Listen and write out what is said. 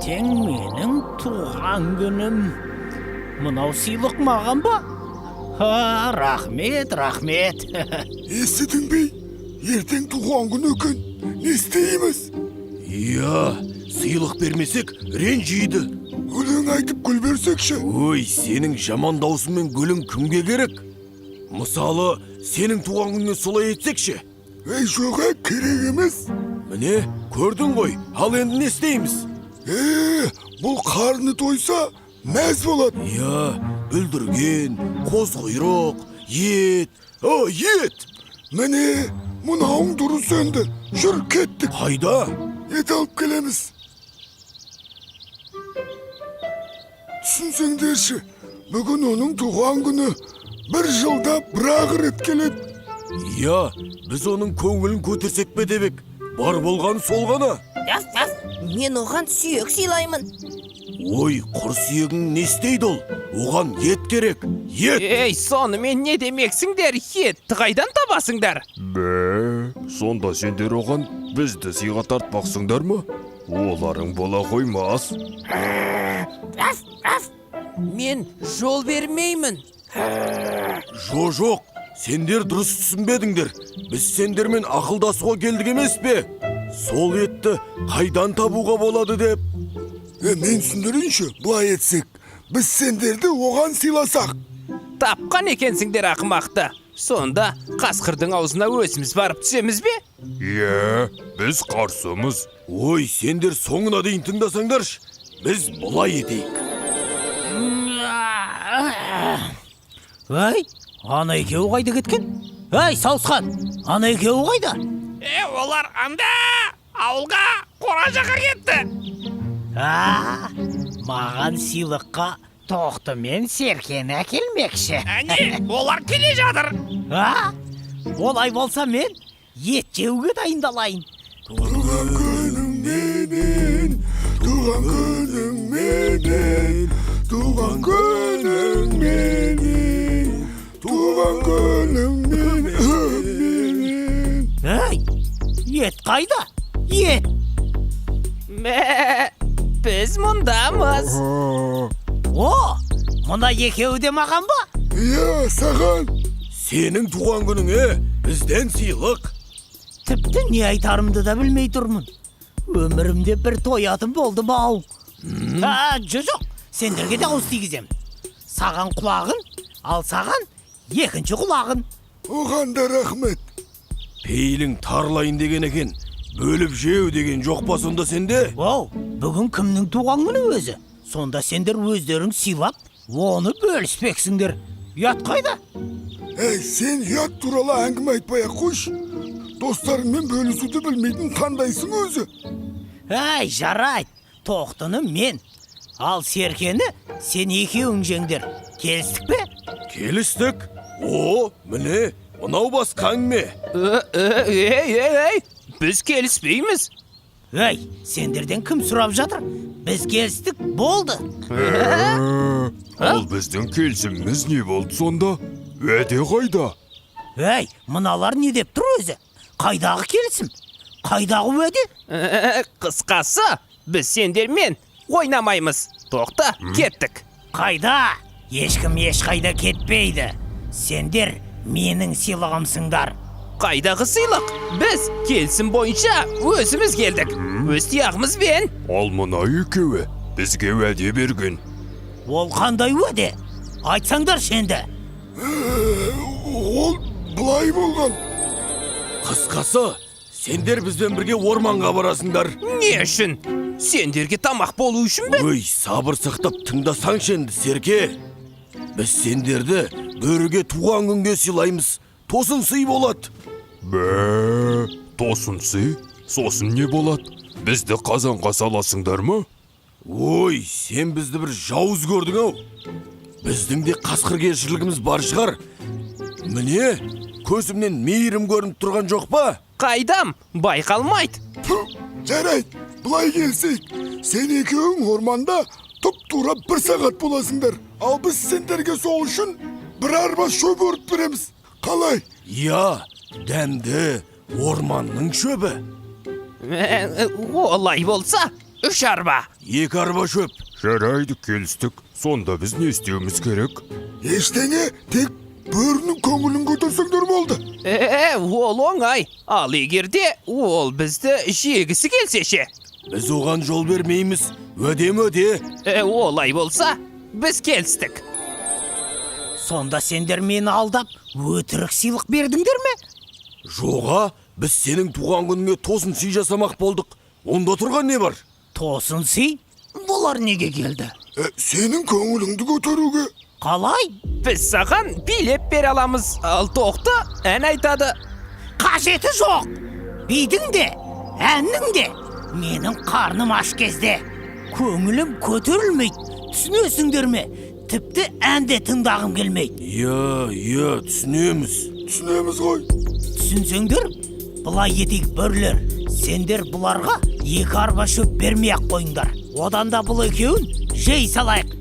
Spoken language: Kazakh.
Ертең менің туған күнім. Мынау сыйлық маған ба? Рахмет. Естідің бе? Ертең туған күн екен. Не істейміз? Иә, сыйлық бермесек ренжиді. Өлең айтып гүл берсекші. Ой, сенің жаман даусыңмен гүлің кімге керек? Мысалы, сенің туған күніне солай етсекші? Жоға, керек емес. Міне, көрдің ғой, ал енді не істейміз? Бұл қарны тойса мәз болады. Иә, бүлдірген, қоз құйрық, ет. Ет! Міне, мұнауың дұрыс енді. Жүр, кеттік. Қайда? Ет алып келеміз. Түсінсеңдерші, бүгін оның туған күні. Бір жылда бір-ақ рет келеді. Иә, біз оның көңілін көтерсек бе дебек. Бар болған сол ғана. Мен оған сүйек сыйлаймын. Ой, құр сүйегің не істейді ол? Оған ет керек. Ет! Сонымен не демексіңдер? Етті қайдан табасыңдар? Сонда сендер оған бізді сыйға тартпақсыңдар ма? Оларың бола қоймас. Мен жол бермеймін. Жоқ, сендер дұрыс түсінбедіңдер. Біз сендермен ақылдасуға келдік емес пе? Сол етті қайдан табуға болады деп. Мен түсіндірейінші, былай етсек. Біз сендерді оған сыйласақ. Тапқан екенсіңдер ақымақты. Сонда қасқырдың аузына өзіміз барып түсеміз бе? Иә, біз қарсымыз. Ой, сендер соңына дейін тыңдасаңдаршы. Біз бұлай етейік. Ана екеуі қайда кеткен? Сауысқан, ана екеуі қайда? Олар анда ауылға қора жаққа кетті. Маған сыйлыққа тоқты мен Серкені әкелмекші. Олар келе жатыр. Олай болса мен ет жеуге дайындалайын. Туған күнің менен, туған күнің менен, туған күнің менен, туған күнің менен. Ет қайда? Ет! Біз мұндамыз. Мұнда екеуі де маған ба? Иә, саған. Сенің туған күніңе бізден сыйлық. Тіпті не айтарымды да білмей тұрмын. Өмірімде бір тоятым болды бау. Жоқ, сендерге де ауыз тигізем. Саған құлағын, ал саған екінші құлағын. Оған да рахмет. Пейілің тарлайын деген екен. Бөліп жеу деген жоқ па сонда сенде? Бүгін кімнің туған күні өзі? Сонда сендер өздерің сыйлап, оны бөліспексіңдер. Ұят қайда? Сен ұят туралы әңгіме айтпай-ақ қойшы. Достарыңмен бөлісуді білмейтін қандайсың өзі? Жарайды. Тоқтыны мен. Ал Серкені сен екеуің жеңдер. Келістік пе? Келістік. Міне, мынау басқа әңгіме. Біз келіспейміз. Сендерден кім сұрап жатыр? Біз келістік, болды. Ал біздің келісіміміз не болды сонда? Уәде қайда? Мыналар не деп тұр өзі? Қайдағы келісім? Қайдағы уәде? Қысқасы, біз сендермен ойнамаймыз. Тоқта, кеттік. Қайда? Ешкім ешқайда кетпейді. Сендер менің сыйлығымсыңдар. Қайдағы сыйлық? Біз келісім бойынша өзіміз келдік. Өз тияғымызбен. Ал мына екеуі бізге уәде берген. Ол қандай уәде? Айтсаңдар шенді. Ол бұлай болған. Қысқасы, сендер бізбен бірге орманға барасыңдар. Не үшін? Сендерге тамақ болу үшін бе? Сабыр сақтап тыңдасаңшы енді, Серке. Біз сендерді бөріге туған күнге сыйлаймыз. Тосын сый болады. Тосын сый? Сосын не болады? Бізді қазанға саласыңдар ма? Сен бізді бір жауыз көрдің ау. Біздің де қасқыргершілігіміз бар шығар. Міне, көзімнен мейірім көрініп тұрған жоқ па? Қайдам, байқалмайды. Жарайды, бұлай келсек. Сен екеуің орманда тұп-тура 1 сағат боласыңдар. Ал біз сендерге сол үшін бір арба шөп өріп береміз. Қалай? Иә, дәмді орманның шөбі. Олай болса, 3 arba. 2 arba çöp. Жарайды, келістік. Сонда біз не істеуіміз керек? Eştene tek börünün көңілін көтерсеңдер болды. Ол оңай. Ал егерде ол бізді жегісі келсеше. Біз оған жол бермейміз. Өде. Олай болса, біз келістік. Сонда сендер мені алдап, өтірік сыйлық бердіңдер ме? Жоға, біз сенің туған күніңе тосын сый жасамақ болдық. Онда тұрған не бар? Тосын сый? Бұлар неге келді? Senin көңіліңді көтеруге. Қалай? Біз саған билеп бере аламыз. Ал тоқты ән айтады. Қажеті жоқ. Бидің де, әннің де. Менің қарным аш кезде. Көңілім көтерілмейді. Түсінесіңдер ме? Тіпті әнде тыңдағым келмейді. Иә, түсінеміз. Түсінеміз ғой. Түсінсеңдер, бұлай етейік бөрлер. Сендер бұларға 2 арба шөп бермей-ақ қойыңдар. Одан да бұл екеуін жей салайық.